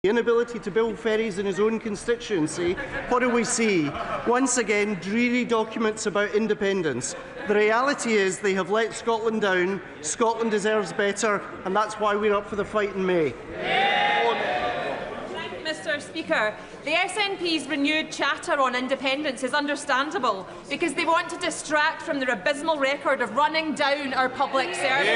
inability to build ferries in his own constituency, what do we see? Once again, dreary documents about independence. The reality is they have let Scotland down. Scotland deserves better, and that's why we're up for the fight in May. Mr. Speaker, the SNP's renewed chatter on independence is understandable because they want to distract from their abysmal record of running down our public services.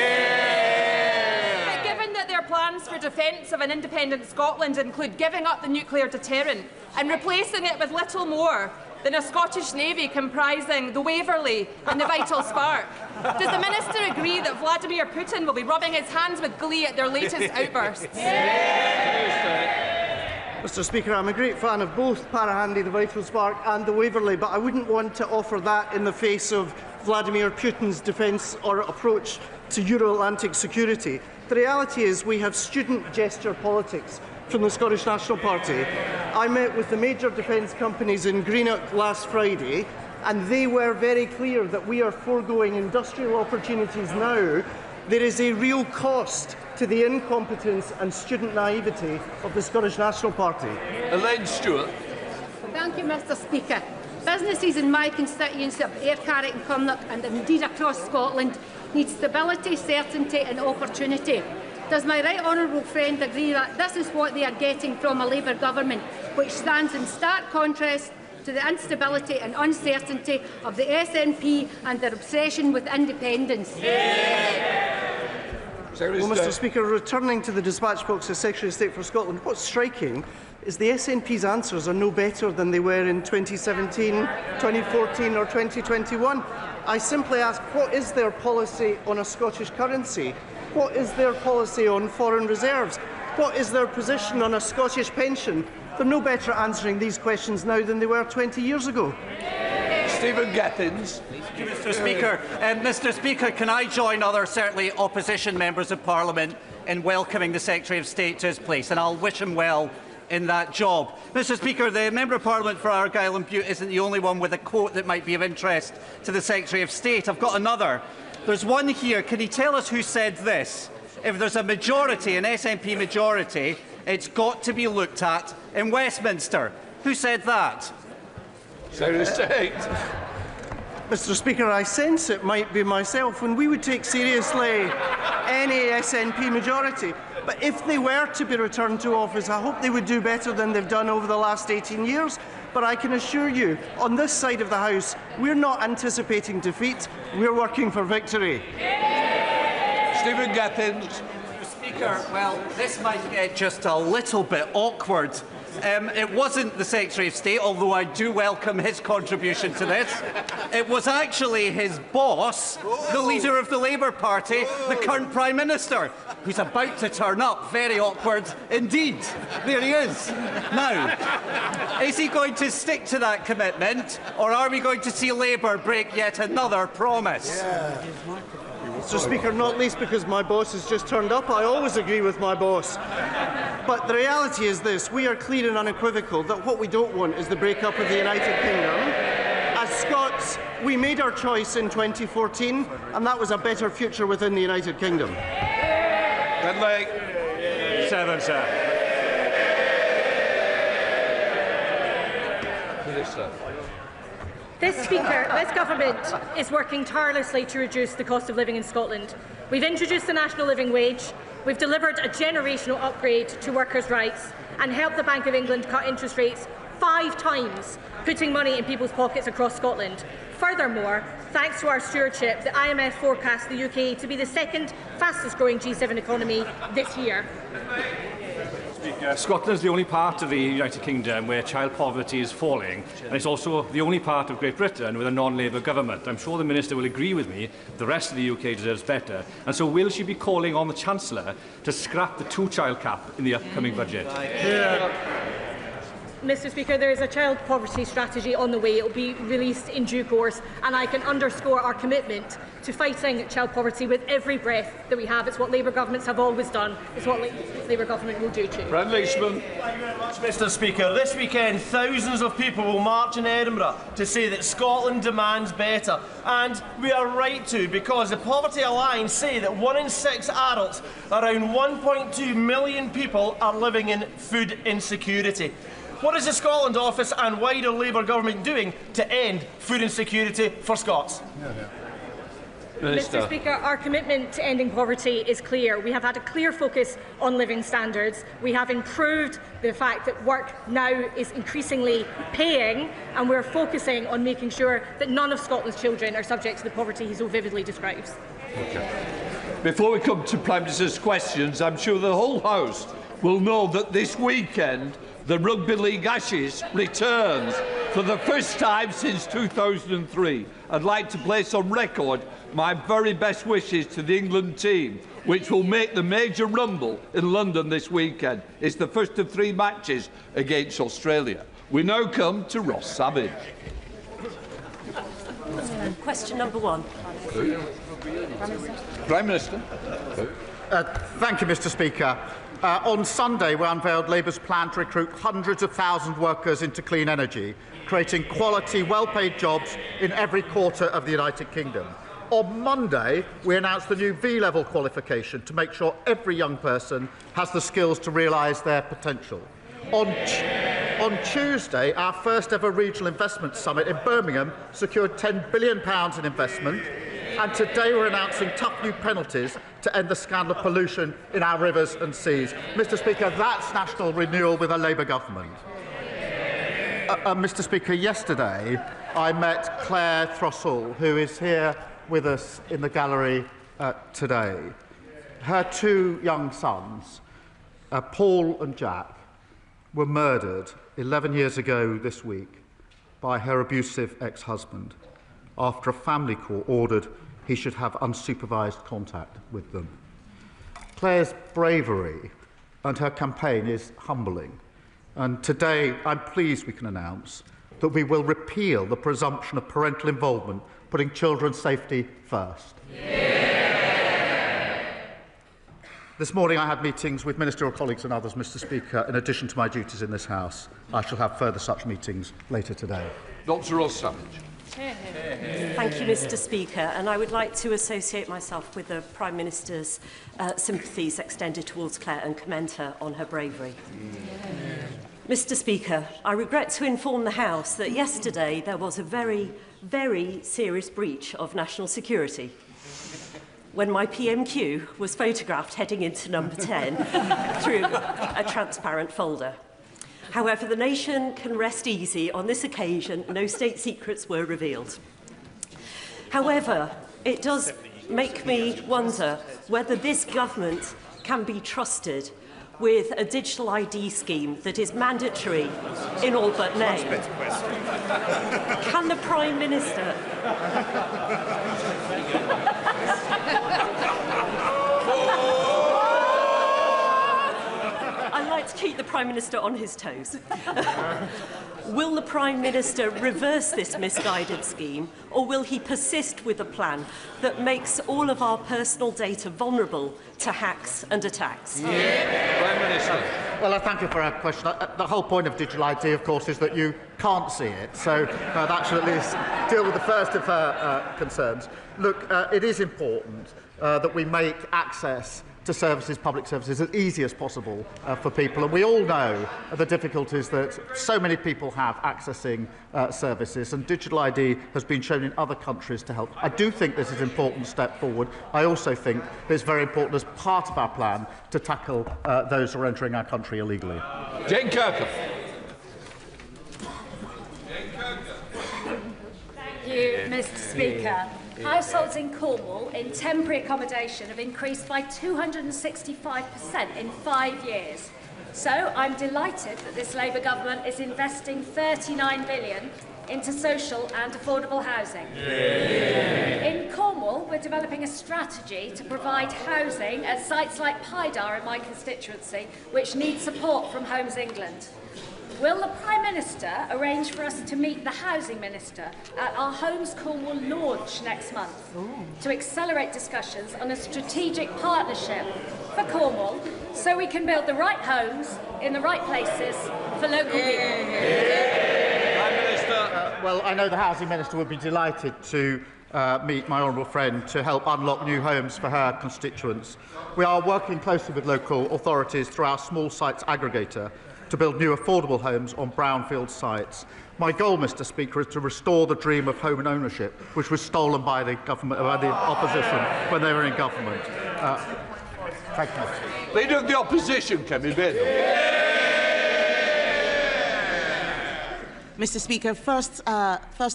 But given that their plans for defence of an independent Scotland include giving up the nuclear deterrent and replacing it with little more than a Scottish Navy comprising the Waverley and the Vital Spark, does the Minister agree that Vladimir Putin will be rubbing his hands with glee at their latest outbursts? Mr. Speaker, I'm a great fan of both Parahandy, the Vital Spark and the Waverley, but I wouldn't want to offer that in the face of Vladimir Putin's defence or approach to Euro-Atlantic security. The reality is we have student gesture politics from the Scottish National Party. I met with the major defence companies in Greenock last Friday, and they were very clear that we are foregoing industrial opportunities now. There is a real cost to the incompetence and student naivety of the Scottish National Party. Elaine Stewart. Thank you, Mr. Speaker. Businesses in my constituency of Ayrcarrick and Cumnock, and indeed across Scotland, need stability, certainty and opportunity. Does my right honourable friend agree that this is what they are getting from a Labour government, which stands in stark contrast to the instability and uncertainty of the SNP and their obsession with independence? Well, Mr. Speaker, returning to the dispatch box as Secretary of State for Scotland, what's striking is the SNP's answers are no better than they were in 2017, 2014 or 2021. I simply ask, what is their policy on a Scottish currency? What is their policy on foreign reserves? What is their position on a Scottish pension? They're no better answering these questions now than they were 20 years ago. Stephen Gattins. Mr. Speaker. Mr. Speaker, can I join other, certainly opposition members of Parliament in welcoming the Secretary of State to his place, and I'll wish him well in that job. Mr. Speaker, the Member of Parliament for Argyll and Bute isn't the only one with a quote that might be of interest to the Secretary of State. I've got another. There's one here. Can he tell us who said this? If there's a majority, an SNP majority, it's got to be looked at in Westminster. Who said that? Secretary of State. Mr. Speaker, I sense it might be myself, and we would take seriously any SNP majority. But if they were to be returned to office, I hope they would do better than they've done over the last 18 years. But I can assure you, on this side of the House, we're not anticipating defeat, we're working for victory. Stephen Gattins. Mr. Speaker, well, this might get just a little bit awkward. It wasn't the Secretary of State, although I do welcome his contribution to this. It was actually his boss, the leader of the Labour Party, the current Prime Minister, who's about to turn up. Very awkward indeed. There he is. Now, is he going to stick to that commitment, or are we going to see Labour break yet another promise? Mr. Speaker, not least because my boss has just turned up. I always agree with my boss. But the reality is this. We are clear and unequivocal that what we don't want is the break-up of the United Kingdom. As Scots, we made our choice in 2014, and that was a better future within the United Kingdom. Red Lake. 7, sir. Minister. This government is working tirelessly to reduce the cost of living in Scotland. We've introduced the national living wage, we've delivered a generational upgrade to workers' rights and helped the Bank of England cut interest rates 5 times, putting money in people's pockets across Scotland. Furthermore, thanks to our stewardship, the IMF forecasts the UK to be the second fastest growing G7 economy this year. Scotland is the only part of the United Kingdom where child poverty is falling, and it's also the only part of Great Britain with a non-Labour government. I'm sure the Minister will agree with me the rest of the UK deserves better, and so will she be calling on the Chancellor to scrap the 2-child cap in the upcoming budget? Mr Speaker, there is a child poverty strategy on the way. It will be released in due course, and I can underscore our commitment to fighting child poverty with every breath that we have. It's what Labour governments have always done. It's what Labour government will do too. Prime Minister. Thank you very much, Mr Speaker. This weekend, thousands of people will march in Edinburgh to say that Scotland demands better. And we are right to, because the Poverty Alliance say that 1 in 6 adults, around 1.2 million people, are living in food insecurity. What is the Scotland Office and wider Labour government doing to end food insecurity for Scots? Mr Speaker, our commitment to ending poverty is clear. We have had a clear focus on living standards. We have improved the fact that work now is increasingly paying, and we're focusing on making sure that none of Scotland's children are subject to the poverty he so vividly describes. Okay. Before we come to Prime Minister's questions, I'm sure the whole House will know that this weekend the Rugby League Ashes returns for the first time since 2003. I'd like to place on record my very best wishes to the England team, which will make the major rumble in London this weekend. It's the first of 3 matches against Australia. We now come to Ross Savage. Question number 1. Prime Minister. Thank you, Mr Speaker. On Sunday, we unveiled Labour's plan to recruit hundreds of thousands of workers into clean energy, creating quality, well-paid jobs in every quarter of the United Kingdom. On Monday, we announced the new V-level qualification to make sure every young person has the skills to realise their potential. On Tuesday, our first ever regional investment summit in Birmingham secured £10 billion in investment. And today we're announcing tough new penalties to end the scandal of pollution in our rivers and seas. Mr Speaker, that's national renewal with a Labour government. Mr Speaker, yesterday I met Claire Throssell, who is here with us in the gallery today. Her 2 young sons, Paul and Jack, were murdered 11 years ago this week by her abusive ex-husband after a family court ordered he should have unsupervised contact with them. Claire's bravery and her campaign is humbling. And today, I'm pleased we can announce that we will repeal the presumption of parental involvement, putting children's safety first. Yeah. This morning, I had meetings with ministerial colleagues and others, Mr Speaker, in addition to my duties in this House. I shall have further such meetings later today. Dr. Ross Savage. Thank you, Mr Speaker, and I would like to associate myself with the Prime Minister's sympathies extended towards Claire and commend her on her bravery. Mr Speaker, I regret to inform the House that yesterday there was a very, very serious breach of national security when my PMQ was photographed heading into number 10 through a transparent folder. However, the nation can rest easy. On this occasion, no state secrets were revealed. However, it does make me wonder whether this government can be trusted with a digital ID scheme that is mandatory in all but name. Can the Prime Minister... I'd like to keep the Prime Minister on his toes. Will the Prime Minister reverse this misguided scheme, or will he persist with a plan that makes all of our personal data vulnerable to hacks and attacks? Yeah. Prime Minister. Well, I thank you for that question. The whole point of digital ID, of course, is that you can't see it, so that should at least deal with the first of her concerns. Look, it is important that we make access to services, public services, as easy as possible for people. And we all know the difficulties that so many people have accessing services, and digital ID has been shown in other countries to help. I do think this is an important step forward. I also think it's very important as part of our plan to tackle those who are entering our country illegally. Jane Kirkham. Thank you, Mr Speaker. Households in Cornwall in temporary accommodation have increased by 265% in 5 years. So I'm delighted that this Labour government is investing £39 billion into social and affordable housing. Yeah. In Cornwall, we're developing a strategy to provide housing at sites like Pydar in my constituency, which need support from Homes England. Will the Prime Minister arrange for us to meet the Housing Minister at our Homes Cornwall launch next month to accelerate discussions on a strategic partnership for Cornwall so we can build the right homes in the right places for local people? Prime Minister. Well, I know the Housing Minister would be delighted to meet my honourable friend to help unlock new homes for her constituents. We are working closely with local authorities through our small sites aggregator to build new affordable homes on brownfield sites. My goal, Mr. Speaker, is to restore the dream of home and ownership, which was stolen by the government, by the opposition when they were in government. Thank you. Leader of the opposition, Kemi Beno. Mr. Speaker, first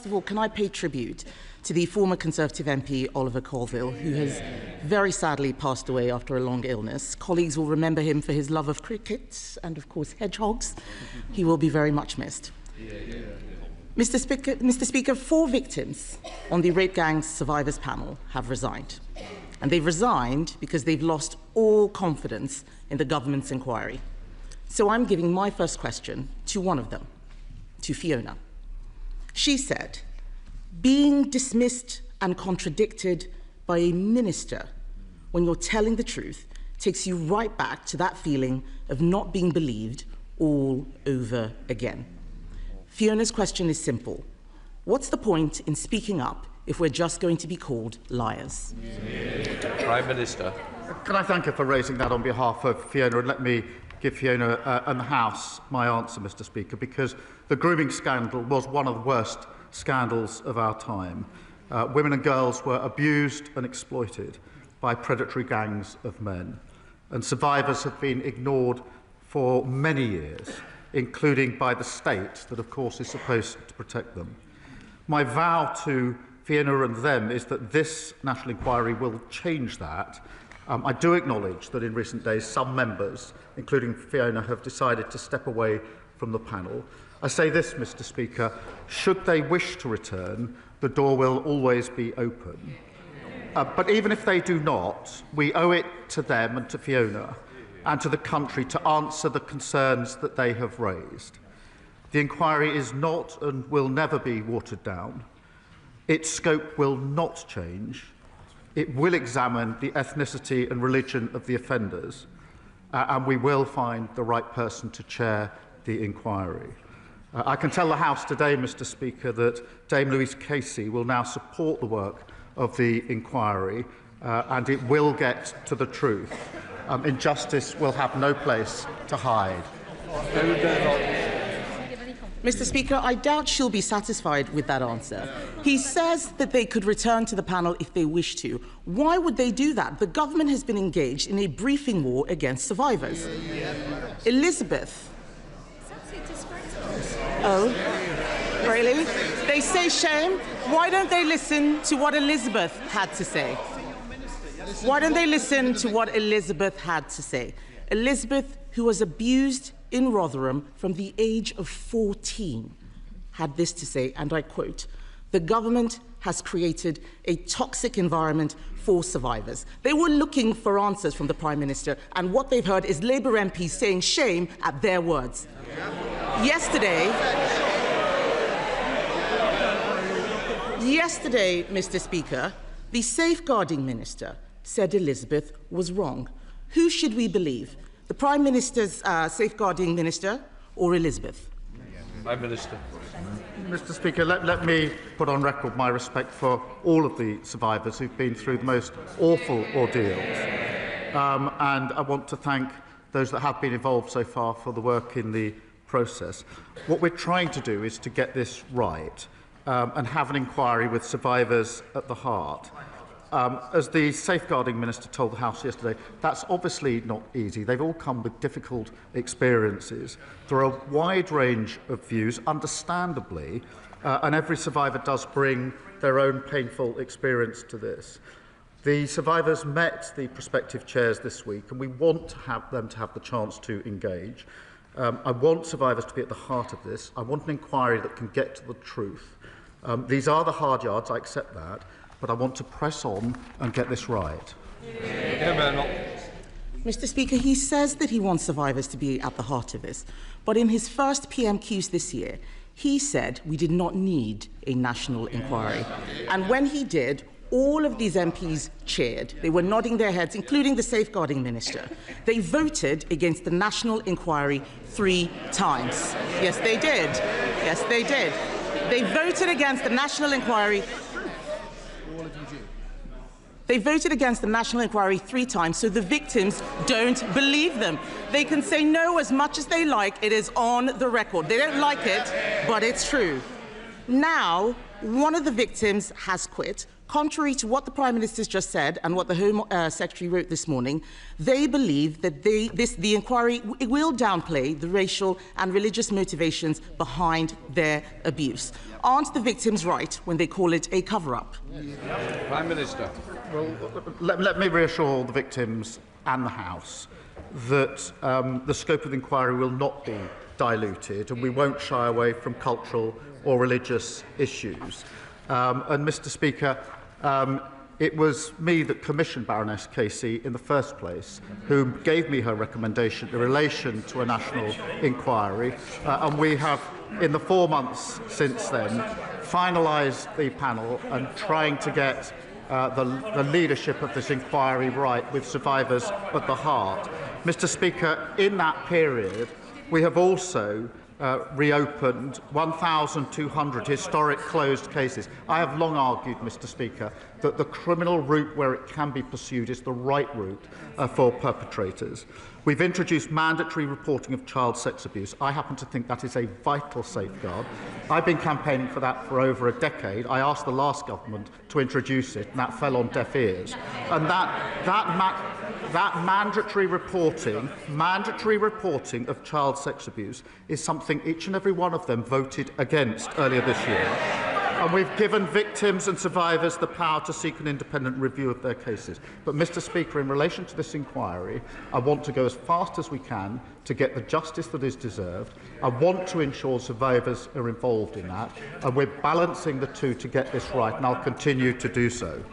of all, can I pay tribute to the former Conservative MP Oliver Colville, who has very sadly passed away after a long illness. Colleagues will remember him for his love of cricket and, of course, hedgehogs. He will be very much missed. Mr. Speaker, 4 victims on the Rape Gang Survivors Panel have resigned. And they've resigned because they've lost all confidence in the government's inquiry. So I'm giving my first question to one of them, to Fiona. She said, being dismissed and contradicted by a minister when you're telling the truth takes you right back to that feeling of not being believed all over again. Fiona's question is simple. What's the point in speaking up if we're just going to be called liars? Prime Minister. Can I thank her for raising that on behalf of Fiona, and let me give Fiona and the House my answer, Mr. Speaker, because the grooming scandal was one of the worst scandals of our time. Women and girls were abused and exploited by predatory gangs of men, and survivors have been ignored for many years, including by the state that, of course, is supposed to protect them. My vow to Fiona and them is that this national inquiry will change that. I do acknowledge that in recent days some members, including Fiona, have decided to step away from the panel. I say this, Mr. Speaker, should they wish to return, the door will always be open. But even if they do not, we owe it to them and to Fiona and to the country to answer the concerns that they have raised. The inquiry is not and will never be watered down. Its scope will not change. It will examine the ethnicity and religion of the offenders, and we will find the right person to chair the inquiry. I can tell the House today, Mr. Speaker, that Dame Louise Casey will now support the work of the inquiry, and it will get to the truth. Injustice will have no place to hide. Mr. Speaker, I doubt she'll be satisfied with that answer. He says that they could return to the panel if they wish to. Why would they do that? The government has been engaged in a briefing war against survivors. Elizabeth. Oh, really? They say shame? Why don't they listen to what Elizabeth had to say? Why don't they listen to what Elizabeth had to say? Elizabeth, who was abused in Rotherham from the age of 14, had this to say, and I quote, "The government has created a toxic environment for survivors." They were looking for answers from the Prime Minister, and what they've heard is Labour MPs saying shame at their words. Yesterday, Mr. Speaker, the Safeguarding Minister said Elizabeth was wrong. Who should we believe? The Prime Minister's Safeguarding Minister or Elizabeth? Prime Minister. Mr. Speaker, let me put on record my respect for all of the survivors who've been through the most awful ordeals. And I want to thank those that have been involved so far for the work in the process. What we're trying to do is to get this right and have an inquiry with survivors at the heart. As the Safeguarding Minister told the House yesterday, that's obviously not easy. They've all come with difficult experiences. There are a wide range of views, understandably, and every survivor does bring their own painful experience to this. The survivors met the prospective chairs this week, and we want to have them to have the chance to engage. I want survivors to be at the heart of this. I want an inquiry that can get to the truth. These are the hard yards, I accept that, but I want to press on and get this right. Mr. Speaker, he says that he wants survivors to be at the heart of this, but in his first PMQs this year, he said we did not need a national inquiry. And when he did, all of these MPs cheered. They were nodding their heads, including the Safeguarding Minister. They voted against the national inquiry 3 times. Yes, they did. Yes, they did. They voted against the national inquiry. They voted against the national inquiry 3 times, so the victims don't believe them. They can say no as much as they like. It is on the record. They don't like it, but it's true. Now, one of the victims has quit. Contrary to what the Prime Minister's just said and what the Home Secretary wrote this morning, they believe that the inquiry will downplay the racial and religious motivations behind their abuse. Aren't the victims right when they call it a cover-up? Prime Minister. Well, let me reassure the victims and the House that the scope of the inquiry will not be diluted, and we won't shy away from cultural or religious issues. And, Mr. Speaker, it was me that commissioned Baroness Casey in the first place, who gave me her recommendation in relation to a national inquiry, and we have, in the 4 months since then, finalised the panel and trying to get the leadership of this inquiry right, with survivors at the heart. Mr. Speaker, in that period, we have also reopened 1,200 historic closed cases. I have long argued, Mr. Speaker, that the criminal route where it can be pursued is the right route for perpetrators. We've introduced mandatory reporting of child sex abuse. I happen to think that is a vital safeguard. I've been campaigning for that for over a decade. I asked the last government to introduce it, and that fell on deaf ears. And that mandatory reporting of child sex abuse is something each and every one of them voted against earlier this year. And we've given victims and survivors the power to seek an independent review of their cases. But, Mr. Speaker, in relation to this inquiry, I want to go as fast as we can to get the justice that is deserved. I want to ensure survivors are involved in that, and we're balancing the two to get this right, and I'll continue to do so.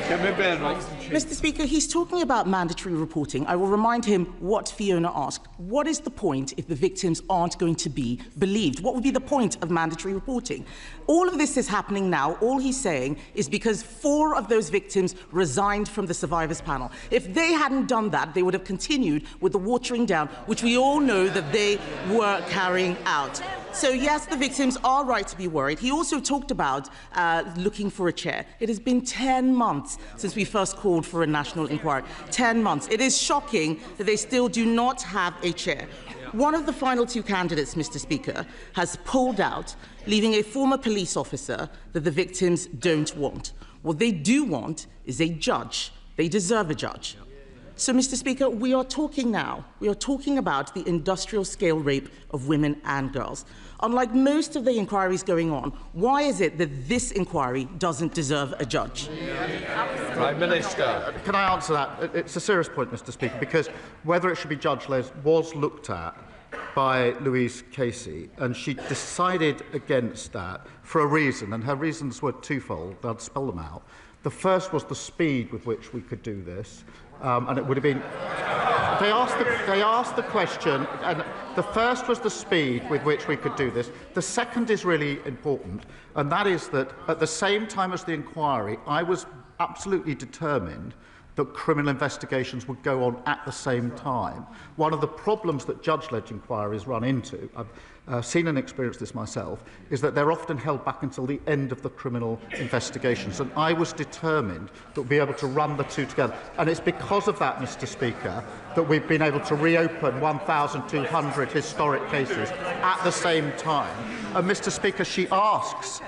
Mr. Speaker, he's talking about mandatory reporting. I will remind him what Fiona asked. What is the point if the victims aren't going to be believed? What would be the point of mandatory reporting? All of this is happening now. All he's saying is because 4 of those victims resigned from the survivors panel. If they hadn't done that, they would have continued with the watering down, which we all know that they were carrying out. So, yes, the victims are right to be worried. He also talked about looking for a chair. It has been 10 months since we first called for a national inquiry. 10 months. It is shocking that they still do not have a chair. One of the final 2 candidates, Mr. Speaker, has pulled out, leaving a former police officer that the victims don't want. What they do want is a judge. They deserve a judge. So, Mr. Speaker, we are talking now. We are talking about the industrial-scale rape of women and girls. Unlike most of the inquiries going on, why is it that this inquiry doesn't deserve a judge? Prime Minister. Can I answer that? It's a serious point, Mr. Speaker, because whether it should be judge-led was looked at by Louise Casey, and she decided against that for a reason, and her reasons were twofold. I'll spell them out. The first was the speed with which we could do this. And it would have been. They asked the question, and the first was the speed with which we could do this. The second is really important, and that is that at the same time as the inquiry, I was absolutely determined that criminal investigations would go on at the same time. One of the problems that judge-led inquiries run into, I've seen and experienced this myself, is that they're often held back until the end of the criminal investigations. And I was determined that we'd be able to run the two together. And it's because of that, Mr. Speaker, that we've been able to reopen 1,200 historic cases at the same time. And, Mr. Speaker, she asks,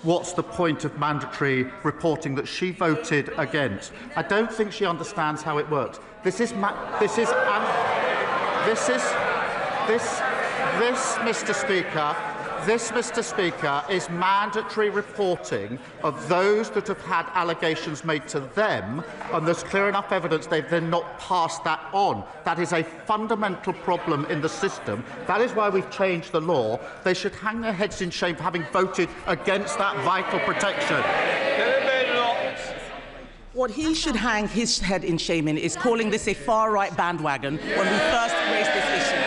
what's the point of mandatory reporting that she voted against? I don't think she understands how it works. This, Mr. Speaker, is mandatory reporting of those that have had allegations made to them, and there's clear enough evidence they've then not passed that on. That is a fundamental problem in the system. That is why we've changed the law. They should hang their heads in shame for having voted against that vital protection. what he should hang his head in shame in is calling this a far-right bandwagon when we first raised this issue.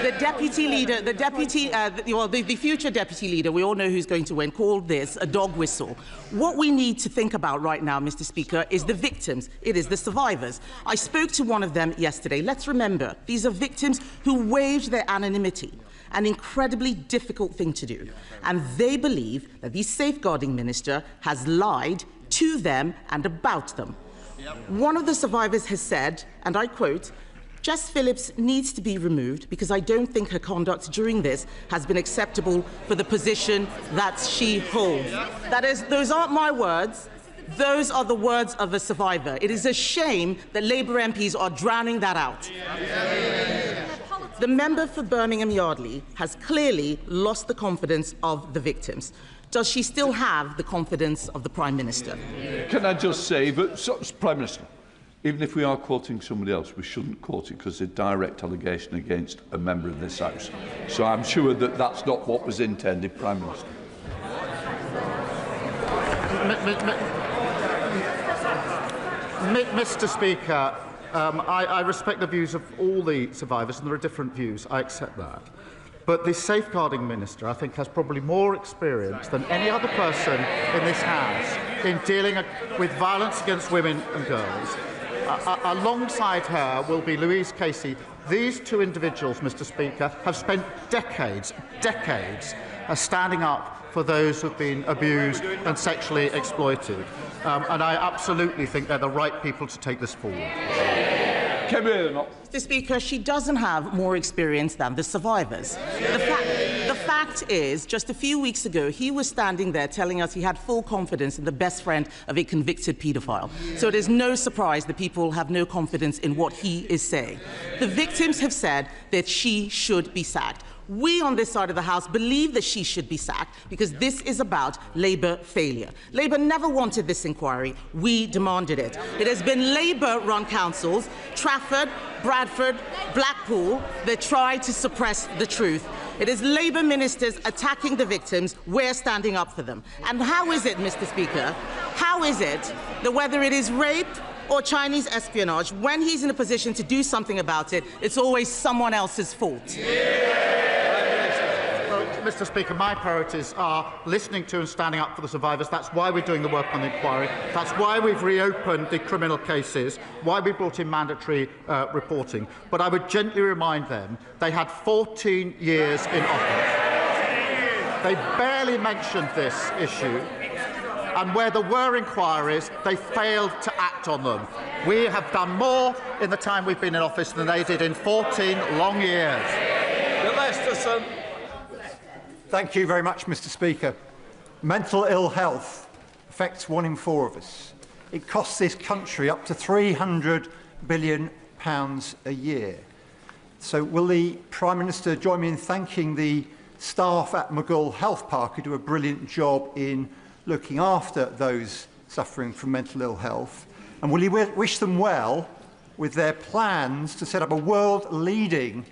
The deputy leader, the future deputy leader, we all know who's going to win, called this a dog whistle. What we need to think about right now, Mr. Speaker, is the victims. It is the survivors. I spoke to one of them yesterday. Let's remember, these are victims who waived their anonymity, an incredibly difficult thing to do. And they believe that the safeguarding minister has lied to them and about them. One of the survivors has said, and I quote, "Jess Phillips needs to be removed because I don't think her conduct during this has been acceptable for the position that she holds." That is, those aren't my words. Those are the words of a survivor. It is a shame that Labour MPs are drowning that out. The member for Birmingham Yardley has clearly lost the confidence of the victims. Does she still have the confidence of the Prime Minister? Can I just say, Prime Minister, even if we are quoting somebody else, we shouldn't quote it because it's a direct allegation against a member of this House. So I'm sure that that's not what was intended, Prime Minister. Mr. Speaker, I respect the views of all the survivors, and there are different views. I accept that. But the safeguarding minister, I think, has probably more experience than any other person in this House in dealing with violence against women and girls. Alongside her will be Louise Casey. These two individuals, Mr. Speaker, have spent decades standing up for those who have been abused and sexually exploited. And I absolutely think they're the right people to take this forward. Mr. Speaker, she doesn't have more experience than the survivors. The fact is, just a few weeks ago, he was standing there telling us he had full confidence in the best friend of a convicted paedophile. So it is no surprise that people have no confidence in what he is saying. The victims have said that she should be sacked. We on this side of the House believe that she should be sacked because this is about Labour failure. Labour never wanted this inquiry. We demanded it. It has been Labour-run councils, Trafford, Bradford, Blackpool, that tried to suppress the truth. It is Labour ministers attacking the victims. We're standing up for them. And how is it, Mr. Speaker, how is it that whether it is rape or Chinese espionage, when he's in a position to do something about it, it's always someone else's fault? Mr. Speaker, my priorities are listening to and standing up for the survivors. That's why we're doing the work on the inquiry. That's why we've reopened the criminal cases, why we brought in mandatory reporting. But I would gently remind them they had 14 years in office. They barely mentioned this issue. And where there were inquiries, they failed to act on them. We have done more in the time we've been in office than they did in 14 long years. Thank you very much, Mr. Speaker. Mental ill health affects 1 in 4 of us. It costs this country up to £300 billion a year. So will the Prime Minister join me in thanking the staff at McGull Health Park who do a brilliant job in looking after those suffering from mental ill health? And will he wish them well with their plans to set up a world-leading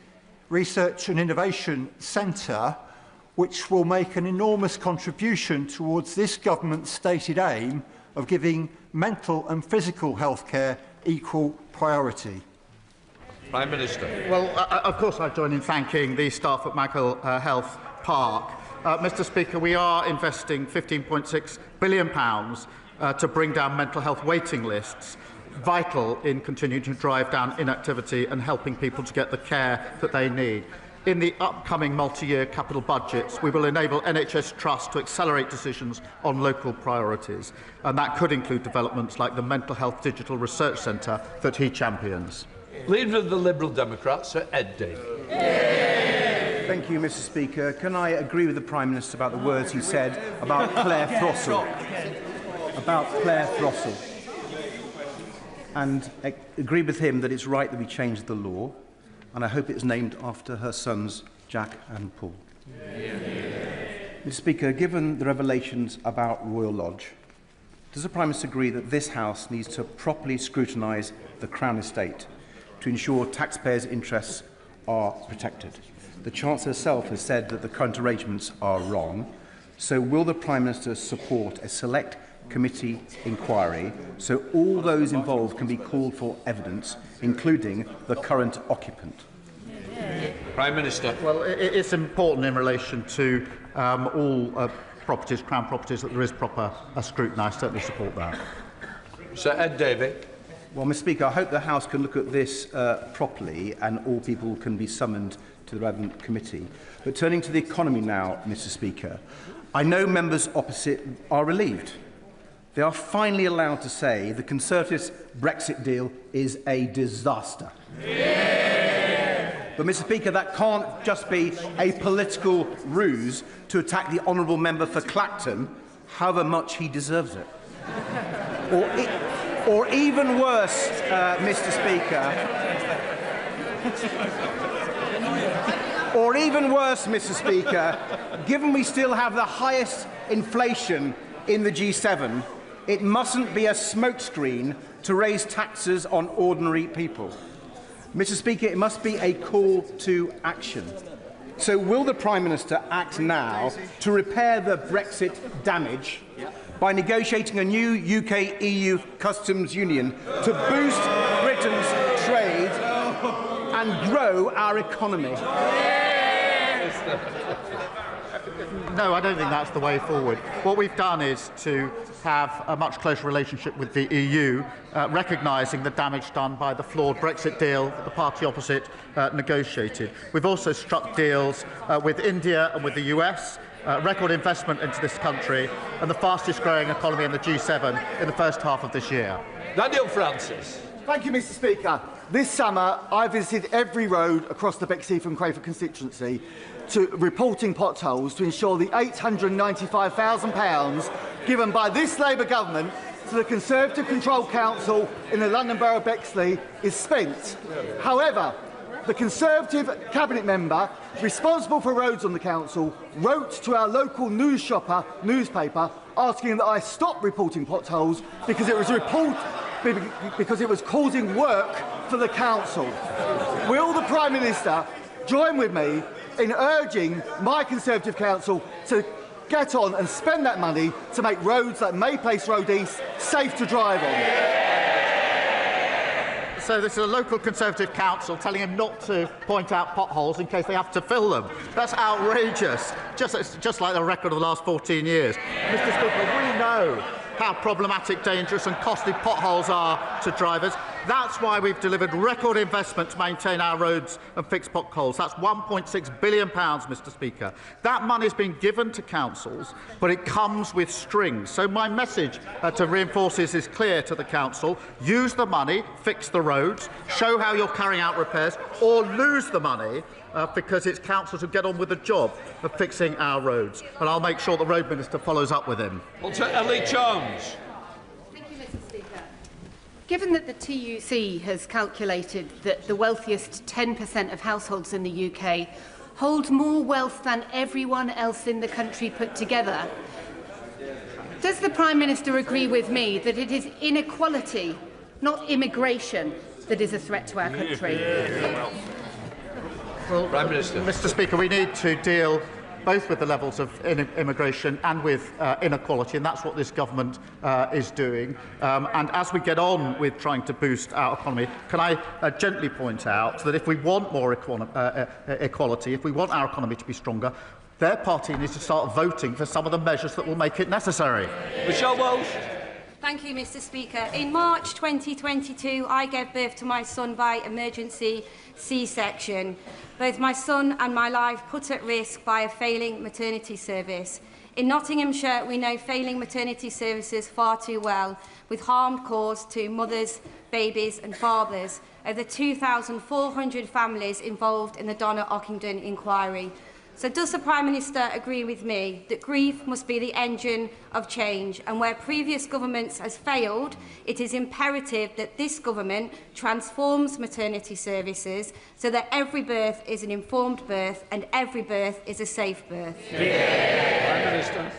research and innovation centre which will make an enormous contribution towards this government's stated aim of giving mental and physical health care equal priority? Prime Minister. Well, of course I join in thanking the staff at McGull Health Park. Mr. Speaker, we are investing £15.6 billion to bring down mental health waiting lists, vital in continuing to drive down inactivity and helping people to get the care that they need. In the upcoming multi-year capital budgets, we will enable NHS Trust to accelerate decisions on local priorities, and that could include developments like the Mental Health Digital Research Centre that he champions. Leader of the Liberal Democrats, Sir Ed Davey. Thank you, Mr. Speaker. Can I agree with the Prime Minister about the words he said about Claire Frossell? And agree with him that it's right that we change the law, and I hope it's named after her sons, Jack and Paul. Mr. Speaker, given the revelations about Royal Lodge, does the Prime Minister agree that this House needs to properly scrutinise the Crown Estate to ensure taxpayers' interests are protected? The Chancellor herself has said that the current arrangements are wrong, so will the Prime Minister support a select committee inquiry so all those involved can be called for evidence, including the current occupant? Prime Minister. Well, it's important in relation to all properties, Crown properties, that there is proper scrutiny. I certainly support that. Sir Ed Davey. Well, Mr. Speaker, I hope the House can look at this properly and all people can be summoned to the relevant committee. But turning to the economy now, Mr. Speaker, I know members opposite are relieved. They are finally allowed to say the Conservatives' Brexit deal is a disaster. But, Mr. Speaker, that can't just be a political ruse to attack the honourable member for Clacton, however much he deserves it. Or even worse, Mr. Speaker, given we still have the highest inflation in the G7, it mustn't be a smokescreen to raise taxes on ordinary people. Mr. Speaker, it must be a call to action. So will the Prime Minister act now to repair the Brexit damage by negotiating a new UK-EU customs union to boost Britain's trade and grow our economy? No, I don't think that's the way forward. What we've done is to have a much closer relationship with the EU, recognising the damage done by the flawed Brexit deal that the party opposite negotiated. We've also struck deals with India and with the US, record investment into this country and the fastest growing economy in the G7 in the first half of this year. Daniel Francis. Thank you, Mr. Speaker. This summer, I visited every road across the Bexley and Crayford constituency to reporting potholes to ensure the £895,000 given by this Labour government to the Conservative Controlled Council in the London Borough of Bexley is spent. However, the Conservative Cabinet member responsible for roads on the council wrote to our local newspaper asking that I stop reporting potholes because it was causing work for the council. Will the Prime Minister join with me in urging my Conservative council to get on and spend that money to make roads like May Place Road East safe to drive on? So this is a local Conservative council telling him not to point out potholes in case they have to fill them. That's outrageous, just like the record of the last 14 years. Mr. Speaker, we know how problematic, dangerous and costly potholes are to drivers. That's why we've delivered record investment to maintain our roads and fix potholes. That's £1.6 billion, Mr. Speaker. That money has been given to councils, but it comes with strings. So my message to reinforce this is clear to the council. Use the money, fix the roads, show how you're carrying out repairs, or lose the money because it's councils who get on with the job of fixing our roads. And I'll make sure the Road Minister follows up with him. Ellie Jones. Thank you, Mr. Speaker. Given that the TUC has calculated that the wealthiest 10% of households in the UK hold more wealth than everyone else in the country put together, does the Prime Minister agree with me that it is inequality, not immigration, that is a threat to our country? Well, Prime Minister. Mr. Speaker, we need to deal both with the levels of immigration and with inequality, and that's what this government is doing. And as we get on with trying to boost our economy, can I gently point out that if we want more equality, if we want our economy to be stronger, their party needs to start voting for some of the measures that will make it necessary. Michelle Walsh. Thank you, Mr. Speaker. In March 2022, I gave birth to my son by emergency C-section. Both my son and my life put at risk by a failing maternity service. In Nottinghamshire, we know failing maternity services far too well, with harm caused to mothers, babies and fathers. Over 2,400 families involved in the Donna Ockington inquiry. So does the Prime Minister agree with me that grief must be the engine of change, and where previous governments has failed, it is imperative that this government transforms maternity services so that every birth is an informed birth and every birth is a safe birth? Prime Minister.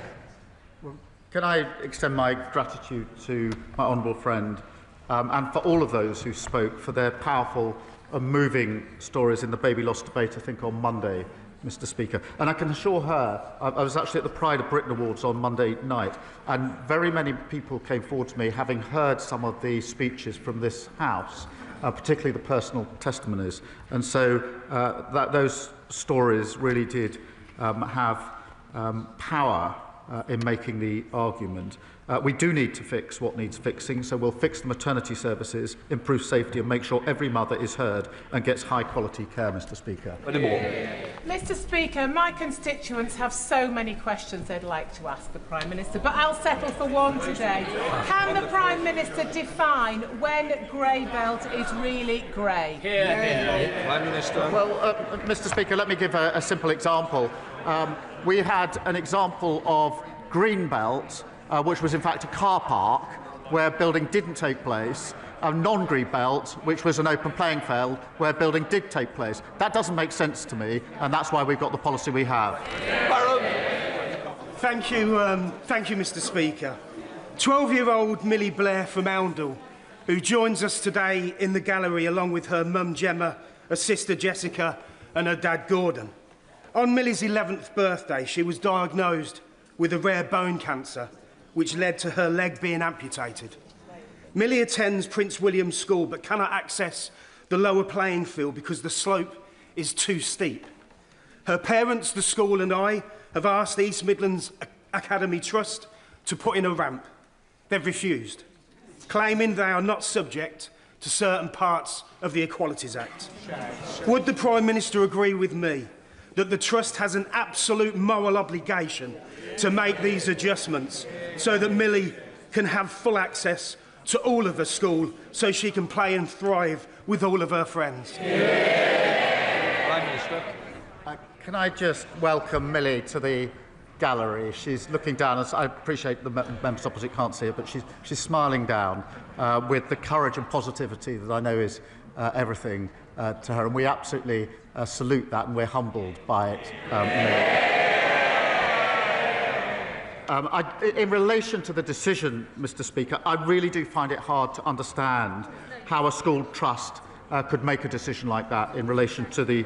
Well, can I extend my gratitude to my honourable friend and for all of those who spoke for their powerful and moving stories in the baby loss debate, I think, on Monday. Mr. Speaker. And I can assure her, I was actually at the Pride of Britain Awards on Monday night, and very many people came forward to me having heard some of the speeches from this House, particularly the personal testimonies. And so those stories really did have power in making the argument. We do need to fix what needs fixing, so we'll fix the maternity services, improve safety and make sure every mother is heard and gets high-quality care, Mr. Speaker. Mr. Speaker, my constituents have so many questions they'd like to ask the Prime Minister, but I'll settle for one today. Can the Prime Minister define when grey belt is really grey? Prime Minister. Well, Mr. Speaker, let me give a simple example. We had an example of green belt, which was in fact a car park where building didn't take place, a non-green belt, which was an open playing field where building did take place. That doesn't make sense to me, and that's why we've got the policy we have. Thank you, Mr. Speaker. 12-year-old Millie Blair from Oundle, who joins us today in the gallery along with her mum Gemma, her sister Jessica and her dad Gordon. On Millie's 11th birthday, she was diagnosed with a rare bone cancer, which led to her leg being amputated. Millie attends Prince William School but cannot access the lower playing field because the slope is too steep. Her parents, the school and I have asked East Midlands Academy Trust to put in a ramp. They've refused, claiming they are not subject to certain parts of the Equalities Act. Would the Prime Minister agree with me that the Trust has an absolute moral obligation to make these adjustments so that Millie can have full access to all of the school so she can play and thrive with all of her friends? Prime Minister. Can I just welcome Millie to the gallery? She's looking down. I appreciate the members opposite can't see it, but she's smiling down with the courage and positivity that I know is everything to her, and we absolutely salute that, and we're humbled by it. In relation to the decision, Mr. Speaker, I really do find it hard to understand how a school trust could make a decision like that in relation to the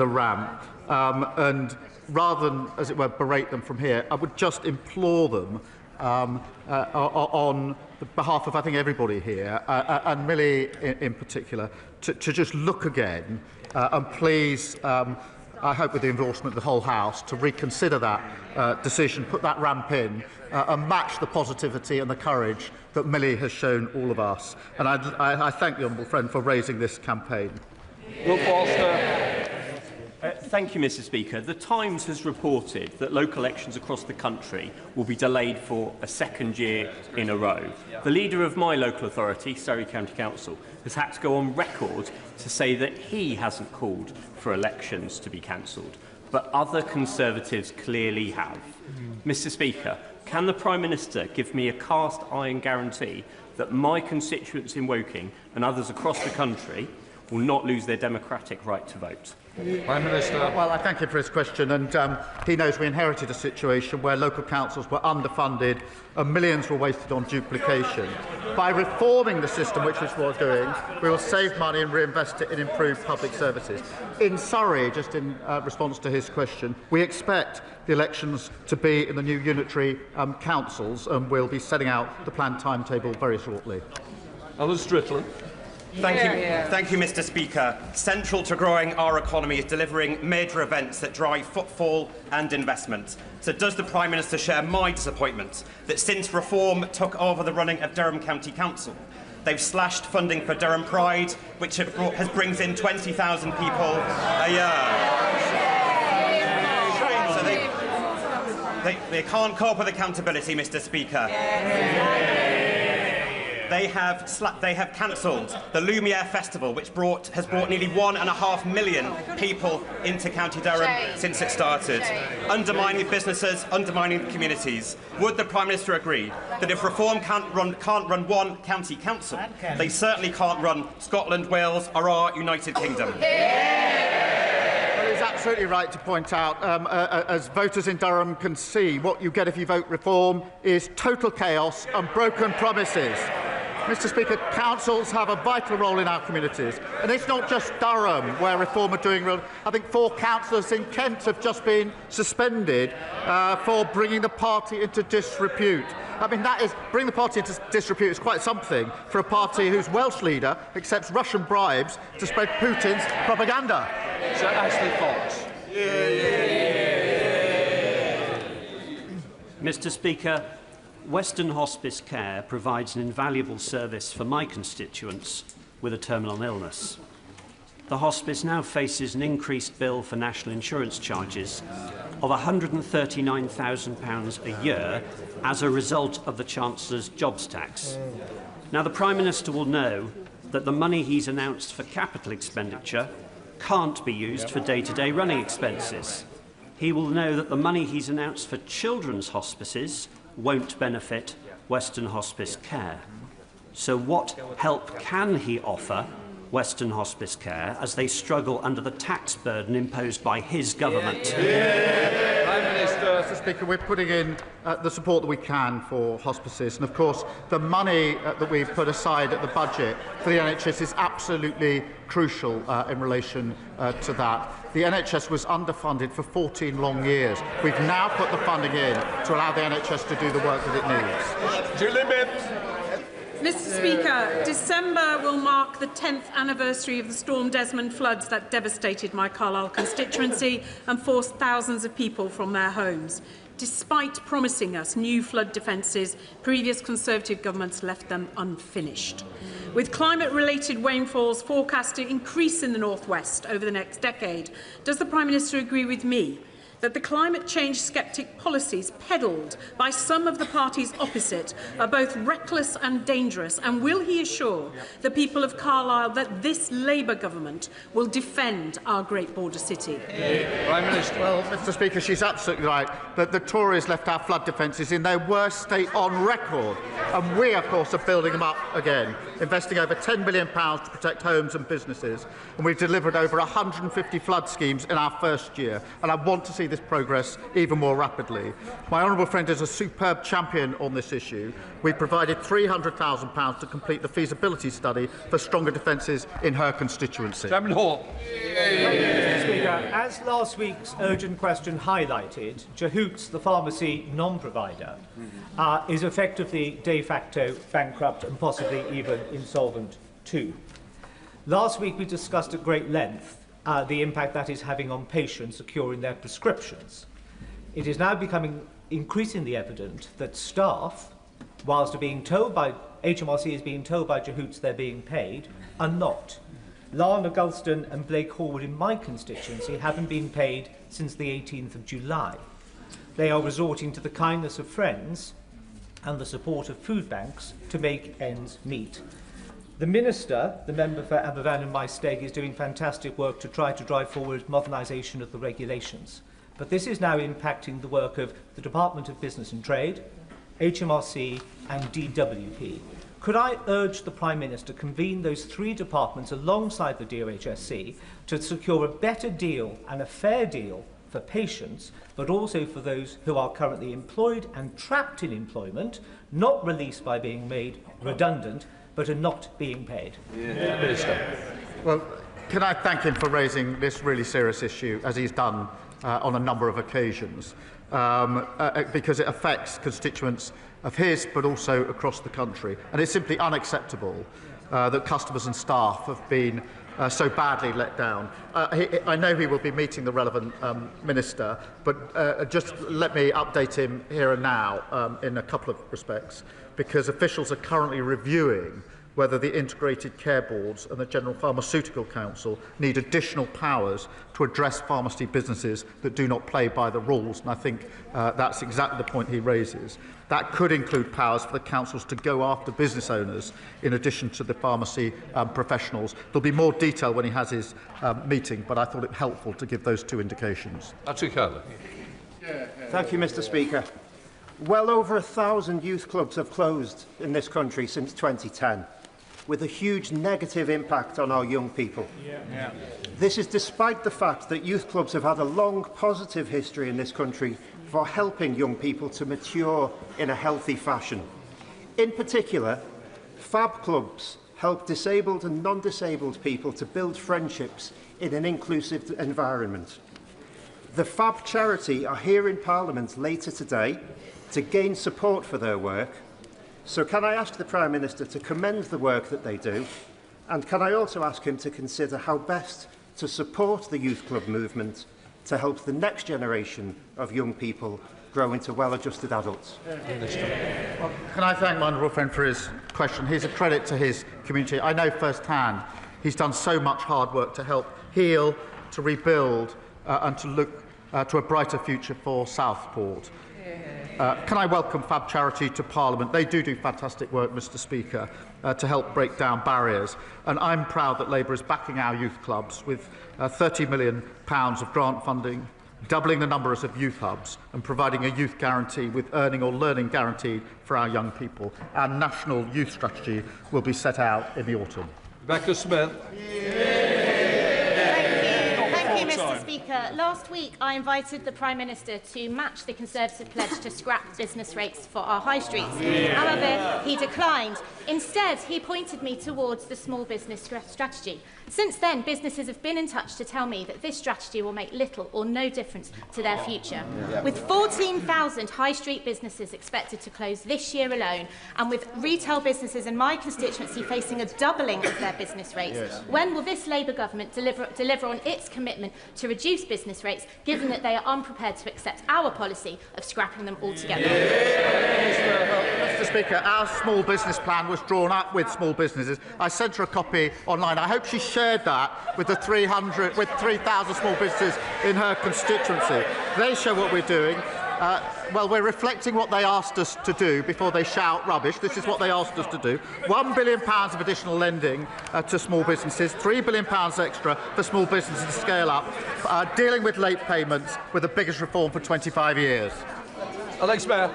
ramp. And rather than, as it were, berate them from here, I would just implore them on behalf of, I think, everybody here, and Millie in particular, to just look again and please, I hope with the endorsement of the whole House, to reconsider that decision, put that ramp in and match the positivity and the courage that Millie has shown all of us. And I thank the honourable friend for raising this campaign. Thank you, Mr. Speaker. The Times has reported that local elections across the country will be delayed for a second year in a row. The leader of my local authority, Surrey County Council, has had to go on record to say that he hasn't called for elections to be cancelled, but other Conservatives clearly have. Mr. Speaker, can the Prime Minister give me a cast-iron guarantee that my constituents in Woking and others across the country will not lose their democratic right to vote? Prime Minister. Well, I thank him for his question, and he knows we inherited a situation where local councils were underfunded and millions were wasted on duplication. By reforming the system, which is what we're doing, we will save money and reinvest it in improved public services. In Surrey, just in response to his question, we expect the elections to be in the new unitary councils, and we'll be setting out the planned timetable very shortly. Alan Strickland. Thank you, Mr. Speaker. Central to growing our economy is delivering major events that drive footfall and investment. So does the Prime Minister share my disappointment that since reform took over the running of Durham County Council, they've slashed funding for Durham Pride, which brings in 20,000 people a year? So they can't cope with accountability, Mr. Speaker. They have cancelled the Lumiere Festival, which has brought nearly 1.5 million people into County Durham since it started, undermining businesses, undermining communities. Would the Prime Minister agree that if Reform can't run one county council, they certainly can't run Scotland, Wales or our United Kingdom? Well, he's absolutely right to point out, as voters in Durham can see, what you get if you vote Reform is total chaos and broken promises. Mr. Speaker, councils have a vital role in our communities, and it's not just Durham where reform are doing real. I think 4 councillors in Kent have just been suspended for bringing the party into disrepute. I mean, bring the party into disrepute is quite something for a party whose Welsh leader accepts Russian bribes to spread Putin's propaganda. Sir Ashley Fox. Mr. Speaker, Western Hospice Care provides an invaluable service for my constituents with a terminal illness. The hospice now faces an increased bill for national insurance charges of £139,000 a year as a result of the Chancellor's jobs tax. Now, the Prime Minister will know that the money he's announced for capital expenditure can't be used for day-to-day running expenses. He will know that the money he's announced for children's hospices won't benefit Western Hospice Care. So what help can he offer Western Hospice Care as they struggle under the tax burden imposed by his government? Prime Minister. Mr. Speaker, we're putting in the support that we can for hospices, and of course the money that we've put aside at the budget for the NHS is absolutely crucial in relation to that. The NHS was underfunded for 14 long years. We've now put the funding in to allow the NHS to do the work that it needs. Julie Bibb. Mr. Speaker, December will mark the 10th anniversary of the Storm Desmond floods that devastated my Carlisle constituency and forced thousands of people from their homes. Despite promising us new flood defences, previous Conservative governments left them unfinished. With climate-related rainfalls forecast to increase in the North West over the next decade, does the Prime Minister agree with me that the climate change sceptic policies peddled by some of the parties opposite are both reckless and dangerous? And will he assure the people of Carlisle that this Labour government will defend our great border city? Prime Minister. Well, Mr. Speaker, she's absolutely right that the Tories left our flood defences in their worst state on record, and we, of course, are building them up again, investing over £10 billion to protect homes and businesses, and we've delivered over 150 flood schemes in our first year, and I want to see this progress even more rapidly. My honourable friend is a superb champion on this issue. We provided £300,000 to complete the feasibility study for stronger defences in her constituency. Mr. Speaker, as last week's urgent question highlighted, Jahoots, the pharmacy non-provider, is effectively de facto bankrupt and possibly even insolvent too. Last week we discussed at great length the impact that is having on patients securing their prescriptions. It is now becoming increasingly evident that staff, whilst are being told by HMRC is being told by Jahoots they're being paid, are not. Lana Gulston and Blake Horwood in my constituency haven't been paid since the 18th of July. They are resorting to the kindness of friends and the support of food banks to make ends meet. The Minister, the member for Aberfan and my steg, is doing fantastic work to try to drive forward modernisation of the regulations. But this is now impacting the work of the Department of Business and Trade, HMRC and DWP. Could I urge the Prime Minister to convene those 3 departments alongside the DOHSC to secure a better deal and a fair deal for patients, but also for those who are currently employed and trapped in employment, not released by being made redundant, but are not being paid? Minister. Well, can I thank him for raising this really serious issue, as he's done on a number of occasions, because it affects constituents of his, but also across the country. And it's simply unacceptable that customers and staff have been so badly let down. I know he will be meeting the relevant minister, but just let me update him here and now in a couple of respects, because officials are currently reviewing whether the Integrated Care Boards and the General Pharmaceutical Council need additional powers to address pharmacy businesses that do not play by the rules, and I think that's exactly the point he raises. That could include powers for the councils to go after business owners in addition to the pharmacy professionals. There'll be more detail when he has his meeting, but I thought it helpful to give those 2 indications. Thank you, Mr. Speaker. Well over 1,000 youth clubs have closed in this country since 2010, with a huge negative impact on our young people. This is despite the fact that youth clubs have had a long positive history in this country for helping young people to mature in a healthy fashion. In particular, Fab clubs help disabled and non-disabled people to build friendships in an inclusive environment. The Fab charity are here in Parliament later today to gain support for their work. So can I ask the Prime Minister to commend the work that they do, and can I also ask him to consider how best to support the youth club movement to help the next generation of young people grow into well-adjusted adults? Well, can I thank my honourable friend for his question? He's a credit to his community. I know firsthand he's done so much hard work to help heal, to rebuild and to look to a brighter future for Southport. Can I welcome Fab Charity to Parliament? They do fantastic work, Mr Speaker, to help break down barriers. And I'm proud that Labour is backing our youth clubs with £30 million of grant funding, doubling the numbers of youth hubs and providing a youth guarantee with earning or learning guaranteed for our young people. Our national youth strategy will be set out in the autumn. Rebecca Smith. Mr Speaker, last week I invited the Prime Minister to match the Conservative pledge to scrap business rates for our high streets. However, he declined. Instead, he pointed me towards the small business strategy. Since then, businesses have been in touch to tell me that this strategy will make little or no difference to their future. With 14,000 high street businesses expected to close this year alone, and with retail businesses in my constituency facing a doubling of their business rates, when will this Labour government deliver on its commitment to reduce business rates, given that they are unprepared to accept our policy of scrapping them altogether? Mr Speaker, our small business plan was drawn up with small businesses. I sent her a copy online. I hope she shared that with the 3,000 small businesses in her constituency. They show what we're doing. Well, we're reflecting what they asked us to do before they shout rubbish. This is what they asked us to do. £1 billion of additional lending to small businesses, £3 billion extra for small businesses to scale up, dealing with late payments with the biggest reform for 25 years. Alex Mayor.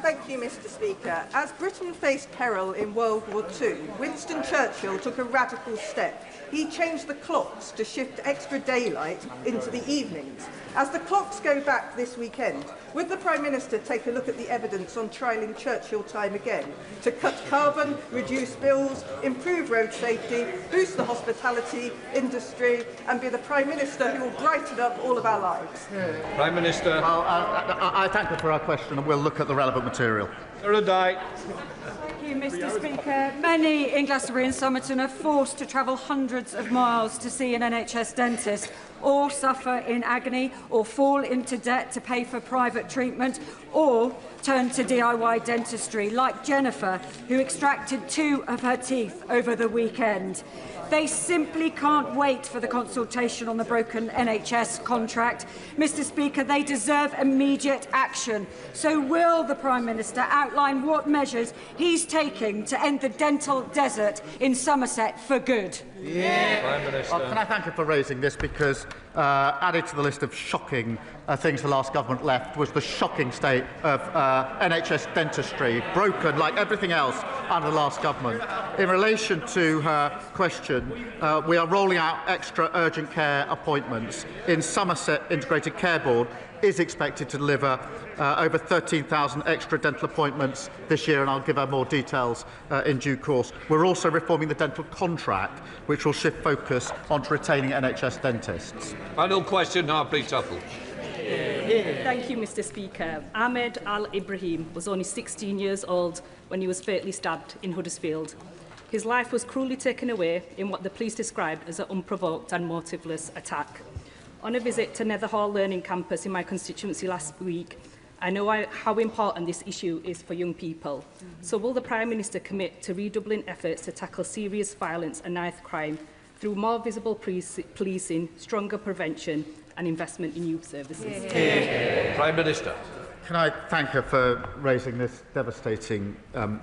Thank you, Mr Speaker. As Britain faced peril in World War II, Winston Churchill took a radical step. He changed the clocks to shift extra daylight into the evenings. As the clocks go back this weekend, would the Prime Minister take a look at the evidence on trialling Churchill time again to cut carbon, reduce bills, improve road safety, boost the hospitality industry, and be the Prime Minister who will brighten up all of our lives? Prime Minister. Well, I thank her for her question, and we'll look at the relevant material. Thank you, Mr Speaker. Many in Glastonbury and Somerton are forced to travel hundreds of miles to see an NHS dentist, or suffer in agony, or fall into debt to pay for private treatment, or turn to DIY dentistry, like Jennifer, who extracted 2 of her teeth over the weekend. They simply can't wait for the consultation on the broken NHS contract. Mr Speaker, they deserve immediate action. So will the Prime Minister outline what measures he's taking to end the dental desert in Somerset for good? Prime Minister. Well, can I thank her for raising this, because added to the list of shocking things the last government left was the shocking state of NHS dentistry, broken like everything else under the last government. In relation to her question, we are rolling out extra urgent care appointments. In Somerset, Integrated Care Board is expected to deliver over 13,000 extra dental appointments this year, and I'll give her more details in due course. We're also reforming the dental contract, which will shift focus onto retaining NHS dentists. Final question now, please, Tuffle. Thank you, Mr Speaker. Ahmed Al-Ibrahim was only 16 years old when he was fatally stabbed in Huddersfield. His life was cruelly taken away in what the police described as an unprovoked and motiveless attack. On a visit to Netherhall Learning Campus in my constituency last week, I know how important this issue is for young people. So will the Prime Minister commit to redoubling efforts to tackle serious violence and knife crime through more visible policing, stronger prevention and investment in youth services? Prime Minister. Can I thank her for raising this devastating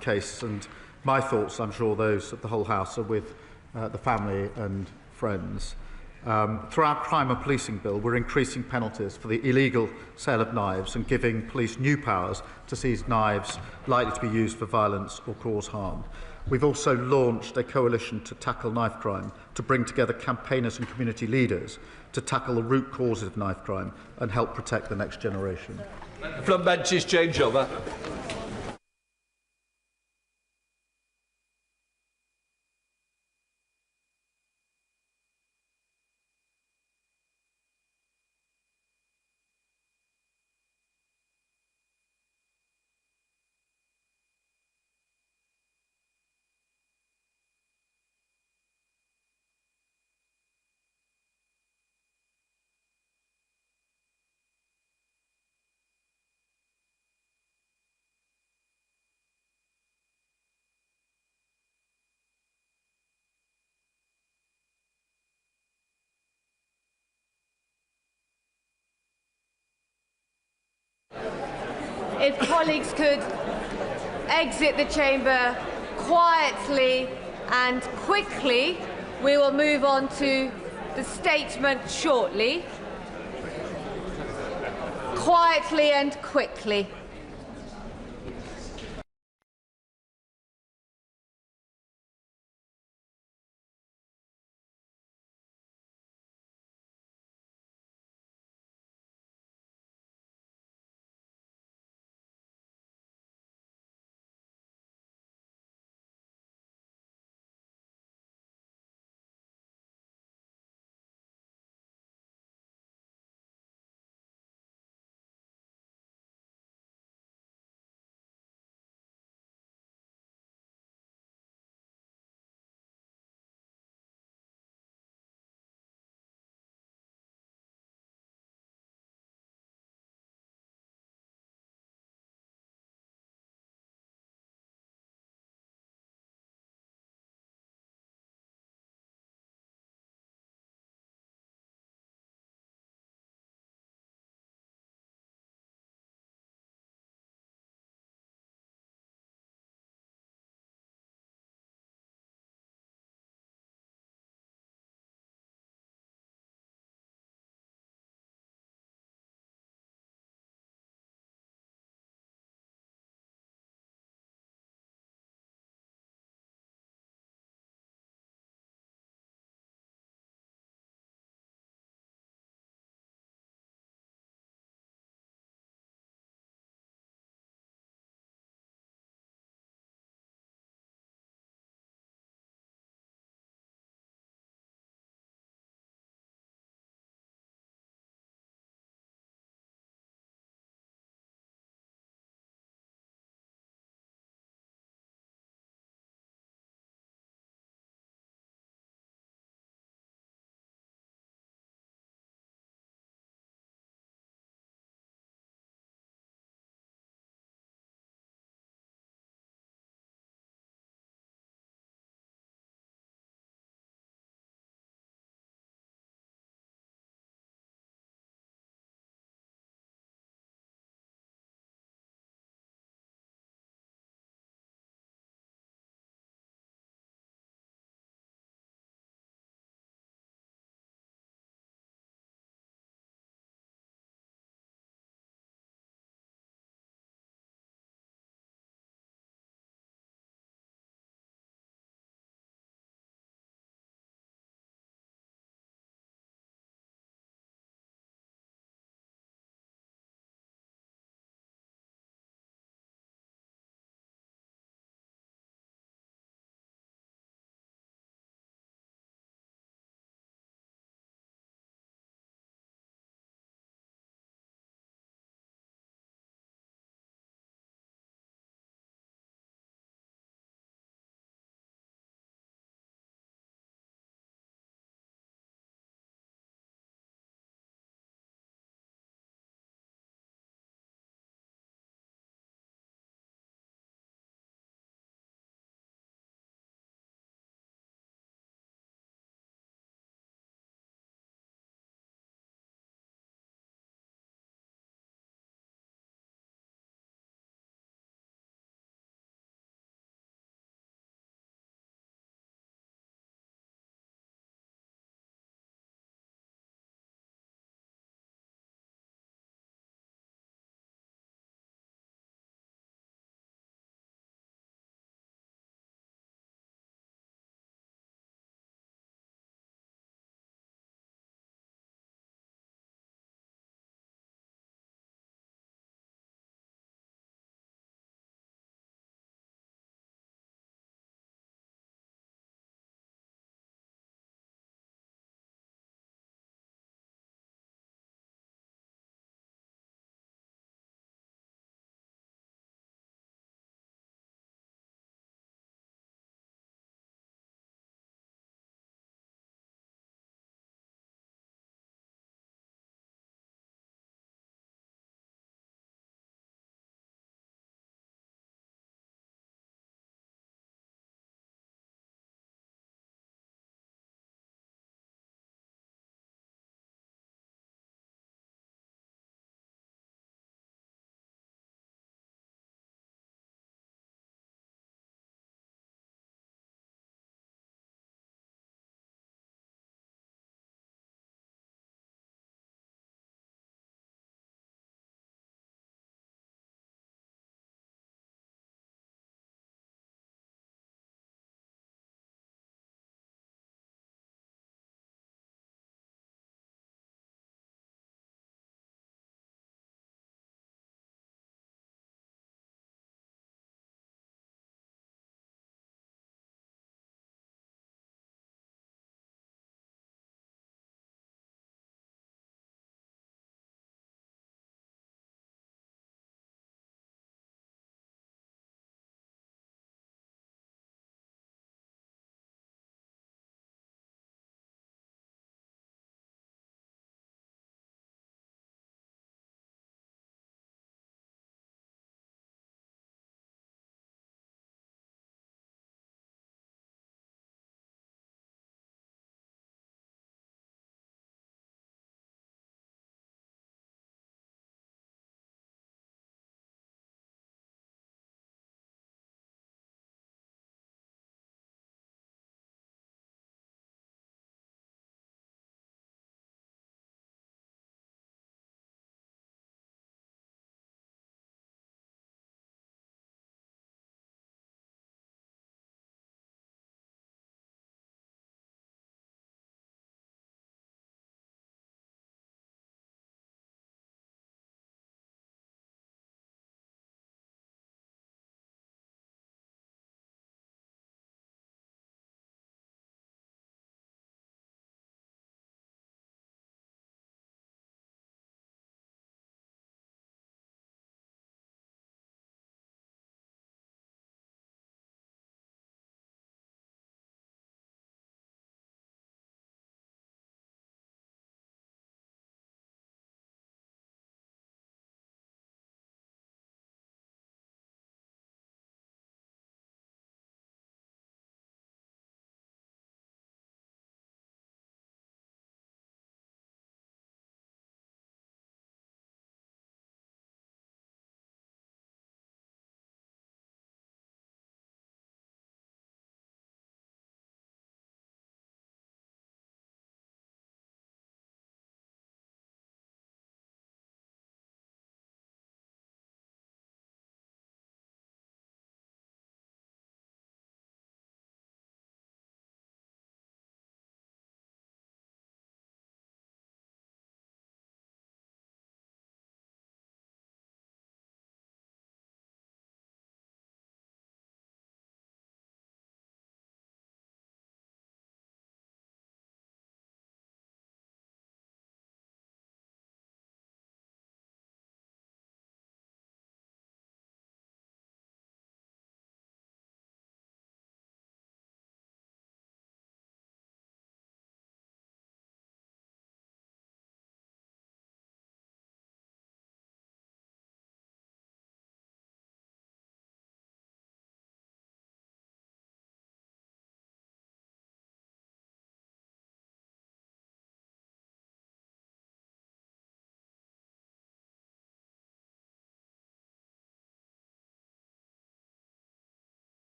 case, and my thoughts, I'm sure those of the whole House, are with the family and friends. Through our crime and policing bill, we're increasing penalties for the illegal sale of knives and giving police new powers to seize knives likely to be used for violence or cause harm. We've also launched a coalition to tackle knife crime, to bring together campaigners and community leaders to tackle the root causes of knife crime and help protect the next generation. The 'Front benches change over. Prime Minister. Prime Minister. Can I thank her for raising this, because added to the list of shocking things the last government left was the shocking state of NHS dentistry, broken like everything else under the last government. In relation to her question, we are rolling out extra urgent care appointments. In Somerset, Integrated Care Board is expected to deliver over 13,000 extra dental appointments this year, and I'll give her more details in due course. We're also launching a coalition to tackle knife crime, to bring together campaigners and community leaders to tackle the root causes of knife crime and help protect the next generation. Thank you. if colleagues could exit the chamber quietly and quickly, we will move on to the statement shortly. Quietly and quickly.